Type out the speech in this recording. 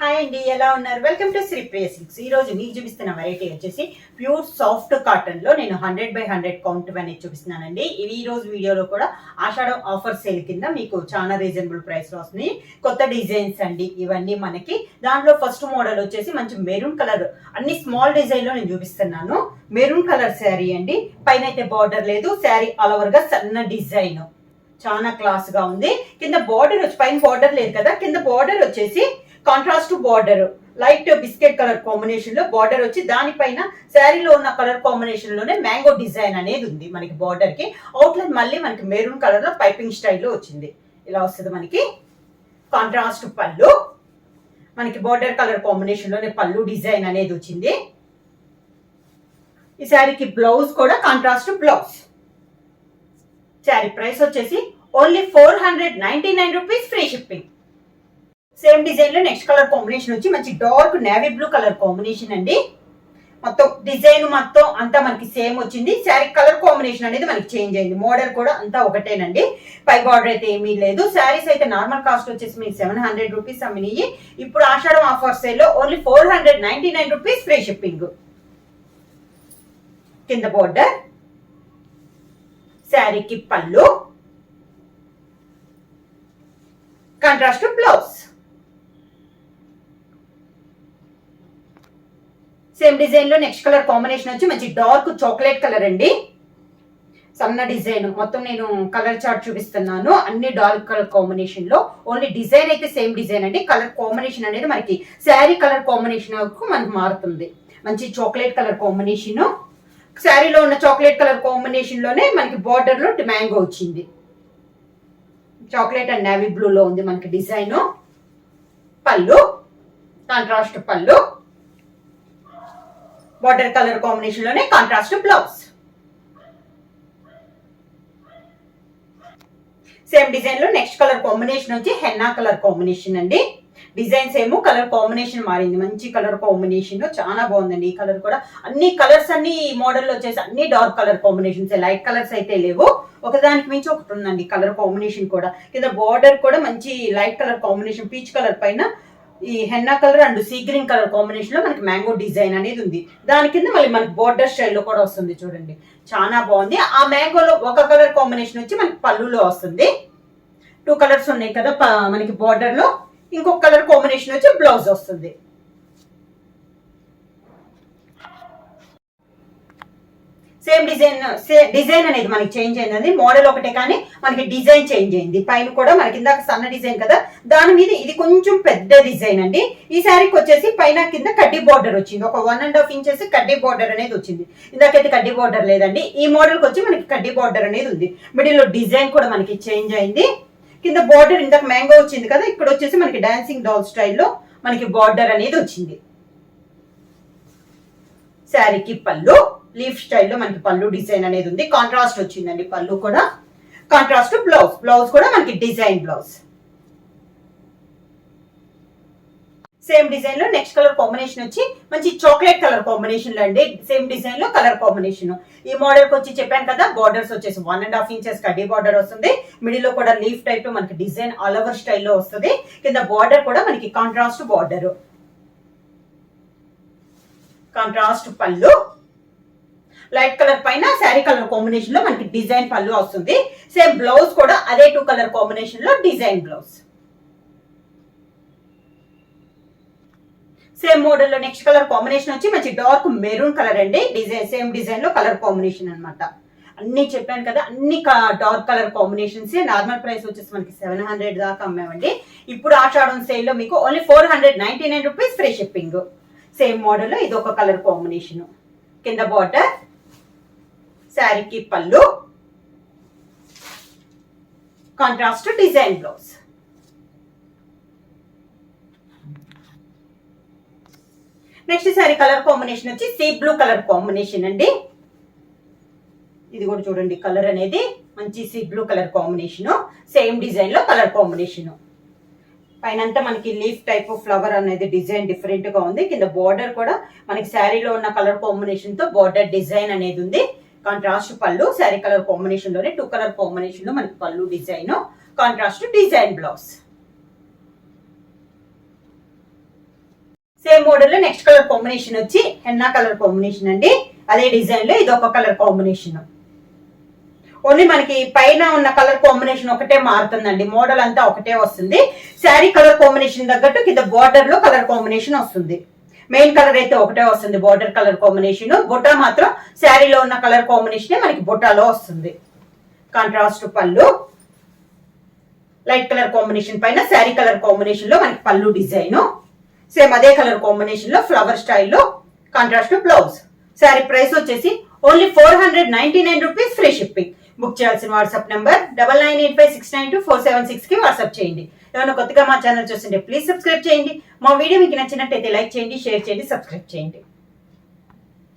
Hi అండి, ఎలా ఉన్నారు? Welcome to Sripriya silks. ఈ రోజు మీకు చూపిస్తున్న వెరైటీ వచ్చేసి ప్యూర్ సాఫ్ట్ కాటన్ లో నేను 100x100 కౌంట్ అనేది చూపిస్తున్నానండి. ఇవి ఈ రోజు వీడియోలో కూడా ఆషాఢం ఆఫర్ సేల్ కింద మీకు చాలా రీజనబుల్ ప్రైస్ లో వస్తున్నాయి. కొత్త డిజైన్స్ అండి ఇవన్నీ మనకి. దాంట్లో ఫస్ట్ మోడల్ వచ్చేసి మంచి మెరూన్ కలర్, అన్ని స్మాల్ డిజైన్ లో నేను చూపిస్తున్నాను. మెరూన్ కలర్ శారీ అండి. పైన అయితే బార్డర్ లేదు, శారీ ఆల్ ఓవర్ గా సన్న డిజైన్, చాలా క్లాస్ గా ఉంది. కింద బార్డర్ వచ్చి, పైన బార్డర్ లేదు కదా, కింద బార్డర్ వచ్చేసి contrast border, light biscuit colour combination లో బార్డర్ వచ్చి దానిపైన శారీలో ఉన్న కలర్ కాంబినేషన్ లోనే మ్యాంగో డిజైన్ అనేది ఉంది మనకి బార్డర్ కి. అవుట్లైన్ మళ్ళీ మనకి మెరూన్ కలర్ లో పైపింగ్ స్టైల్లో వచ్చింది. ఇలా వస్తుంది మనకి. కాంట్రాస్ట్ పళ్ళు, మనకి బార్డర్ కలర్ కాంబినేషన్ లోనే పళ్ళు డిజైన్ అనేది వచ్చింది. ఈ శారీకి బ్లౌజ్ కూడా కాంట్రాస్ట్ బ్లౌజ్. శారీ ప్రైస్ వచ్చేసి only 499 rupees, free shipping. Same design లో నెక్స్ట్ కలర్ కాంబినేషన్ వచ్చి మంచి dark navy blue colour combination అండి. మొత్తం డిజైన్ మొత్తం అంతా మనకి సేమ్ వచ్చింది. శారీ కలర్ కాంబినేషన్ అనేది మనకి చేంజ్ అయింది. మోడల్ కూడా అంతా ఒకటేనండి. పై బార్డర్ అయితే ఏమీ లేదు. శారీస్ అయితే నార్మల్ కాస్ట్ వచ్చేసి మీకు 700 రూపీస్ అమ్మినాయి. ఇప్పుడు ఆషాఢం ఆఫర్ సేల్ లో ఓన్లీ 499 రూపీస్, ఫ్రీ షిప్పింగ్. కింద బార్డర్, శారీకి పళ్ళు, కాంట్రాస్ట్ బ్లౌజ్. సేమ్ డిజైన్ లో నెక్స్ట్ కలర్ కాంబినేషన్ వచ్చి మంచి డార్క్ చాక్లెట్ కలర్ అండి. సన్న డిజైన్ మొత్తం నేను కలర్ చార్ట్ చూపిస్తున్నాను. అన్ని డార్క్ కలర్ కాంబినేషన్ లో. ఓన్లీ డిజైన్ అయితే సేమ్ డిజైన్ అండి. కలర్ కాంబినేషన్ అనేది మనకి శారీ కలర్ కాంబినేషన్ మనకు మారుతుంది. మంచి చాక్లెట్ కలర్ కాంబినేషన్. శారీలో ఉన్న చాక్లెట్ కలర్ కాంబినేషన్ లోనే మనకి బార్డర్ లో మ్యాంగో వచ్చింది. చాక్లెట్ అండ్ నేవీ బ్లూ లో ఉంది మనకి డిజైన్. పళ్ళు, కాంట్రాస్ట్ పళ్ళు, బార్డర్ కలర్ కాంబినేషన్ లోనే కాంట్రాస్ట్ బ్లౌజ్. సేమ్ డిజైన్ లో నెక్స్ట్ కలర్ కాంబినేషన్ వచ్చి హెన్నా కలర్ కాంబినేషన్ అండి. డిజైన్స్ ఏమో కలర్ కాంబినేషన్ మారింది. మంచి కలర్ కాంబినేషన్, చాలా బాగుందండి. ఈ కలర్ కూడా అన్ని కలర్స్ అన్ని మోడల్ వచ్చేసి అన్ని dark colour combinations, light colours అయితే లేవు. ఒకదానికి మించి ఒకటి ఉందండి కలర్ కాంబినేషన్ కూడా. కింద బార్డర్ కూడా మంచి light colour combination, peach colour పైన ఈ henna colour and sea green colour combination లో మనకి మ్యాంగో డిజైన్ అనేది ఉంది. దాని కింద మళ్ళీ మనకి బార్డర్ స్టైల్లో కూడా వస్తుంది. చూడండి, చాలా బాగుంది. ఆ మ్యాంగోలో ఒక కలర్ కాంబినేషన్ వచ్చి మనకి పళ్ళులో వస్తుంది. 2 కలర్స్ ఉన్నాయి కదా మనకి బార్డర్ లో. ఇంకొక కలర్ కాంబినేషన్ వచ్చి బ్లౌజ్ వస్తుంది. సేమ్ డిజైన్ అనేది మనకి చేంజ్ అయింది. మోడల్ ఒకటే కానీ మనకి డిజైన్ చేంజ్ అయింది. పైన కూడా మనకి ఇందాక సన్న డిజైన్ కదా, దాని మీద ఇది కొంచెం పెద్ద డిజైన్ అండి. ఈ శారీకి వచ్చేసి పైన కింద కడ్డీ బార్డర్ వచ్చింది. ఒక 1.5 ఇంచెస్ కడ్డీ బార్డర్ అనేది వచ్చింది. ఇందాకైతే కడ్డీ బార్డర్ లేదండి. ఈ మోడల్ కి వచ్చి మనకి కడ్డీ బార్డర్ అనేది ఉంది. మిడిల్ లో డిజైన్ కూడా మనకి చేంజ్ అయింది. కింద బార్డర్ ఇందాక మ్యాంగో వచ్చింది కదా, ఇక్కడ వచ్చేసి మనకి డాన్సింగ్ డాల్ స్టైల్లో మనకి బార్డర్ అనేది వచ్చింది. శారీకి పళ్ళు లీఫ్ స్టైల్లో మనకి పళ్ళు డిజైన్ అనేది ఉంది. కాంట్రాస్ట్ వచ్చిందండి పళ్ళు కూడా. కాంట్రాస్ట్ బ్లౌజ్, బ్లౌజ్ కూడా మనకి డిజైన్ బ్లౌజ్. సేమ్ డిజైన్ లో నెక్స్ట్ కలర్ కాంబినేషన్ వచ్చి మంచి చాక్లెట్ కలర్ కాంబినేషన్ లో అండి. సేమ్ డిజైన్ లో కలర్ కాంబినేషన్. ఈ మోడల్ కి వచ్చి చెప్పాను కదా, బార్డర్స్ వచ్చేసి 1.5 ఇంచెస్ కడ్డీ బార్డర్ వస్తుంది. మిడిల్ లో కూడా లీఫ్ టైప్ లో మనకి డిజైన్ ఆల్ ఓవర్ స్టైల్లో వస్తుంది. కింద బార్డర్ కూడా మనకి కాంట్రాస్ట్ బార్డర్, కాంట్రాస్ట్ పళ్ళు, లైట్ కలర్ పైన శారీ కలర్ కాంబినేషన్ లో మనకి డిజైన్ పళ్ళు వస్తుంది. సేమ్ బ్లౌజ్ కూడా అదే 2 కలర్ కాంబినేషన్ లో డిజైన్ బ్లౌజ్. సేమ్ మోడల్ లో నెక్స్ట్ కలర్ కాంబినేషన్ వచ్చి మంచి డార్క్ మెరూన్ కలర్ అండి. డిజైన్ సేమ్ డిజైన్ లో కలర్ కాంబినేషన్ అనమాట. అన్ని చెప్పాను కదా, అన్ని dark colour combinations. Normal price వచ్చేసి మనకి 700 దాకా అమ్మామండి. ఇప్పుడు ఆషాఢం సేల్ లో మీకు only 499 rupees, free shipping. Same model లో ఇది ఒక కలర్ కాంబినేషన్. కింద బార్డర్, శారీకి పళ్ళు, contrast design blouse. Next sari colour combination వచ్చి సీ బ్లూ కలర్ కాంబినేషన్ అండి. ఇది కూడా చూడండి, కలర్ అనేది మంచి sea blue colour combination. Same design లో కలర్ కాంబినేషన్. పైనంతా మనకి లీఫ్ టైప్ ఫ్లవర్ అనేది డిజైన్ డిఫరెంట్ గా ఉంది. కింద బార్డర్ కూడా మనకి శారీలో ఉన్న కలర్ కాంబినేషన్ తో బార్డర్ డిజైన్ అనేది ఉంది. కాంట్రాస్ట్ పళ్ళు, శారీ కలర్ కాంబినేషన్ లోనే 2 కలర్ కాంబినేషన్ లో మనకి పళ్ళు design, contrast design blouse. Same model లో నెక్స్ట్ కలర్ కాంబినేషన్ వచ్చి హెన్నా కలర్ కాంబినేషన్ అండి. అదే డిజైన్ లో ఇది ఒక కలర్ కాంబినేషన్. ఓన్లీ మనకి పైన ఉన్న కలర్ కాంబినేషన్ ఒకటే మారుతుందండి, మోడల్ అంతా ఒకటే వస్తుంది. శారీ కలర్ కాంబినేషన్ తగ్గట్టు కింద బార్డర్ లో కలర్ కాంబినేషన్ వస్తుంది. మెయిన్ కలర్ అయితే ఒకటే వస్తుంది, బార్డర్ కలర్ కాంబినేషన్. బొటా మాత్రం శారీలో ఉన్న కలర్ కాంబినేషన్ మనకి బొటాలో వస్తుంది. కాంట్రాస్ట్ పళ్ళు, లైట్ కలర్ కాంబినేషన్ పైన శారీ కలర్ కాంబినేషన్ లో మనకి పళ్ళు డిజైన్. సేమ్ అదే కలర్ కాంబినేషన్ లో ఫ్లవర్ స్టైల్లో కాంట్రాస్ట్ బ్లౌజ్. శారీ ప్రైస్ వచ్చేసి only 499 rupees, free shipping. Book చేయాల్సిన వాట్సాప్ నెంబర్ 9985692476 కి వాట్సాప్ చేయండి. ఏమైనా కొత్తగా మా ఛానల్ చూస్తుంటే ప్లీజ్ సబ్స్క్రైబ్ చేయండి. మా వీడియో మీకు నచ్చినట్టయితే లైక్ చేయండి, షేర్ చేయండి, సబ్స్క్రైబ్ చేయండి.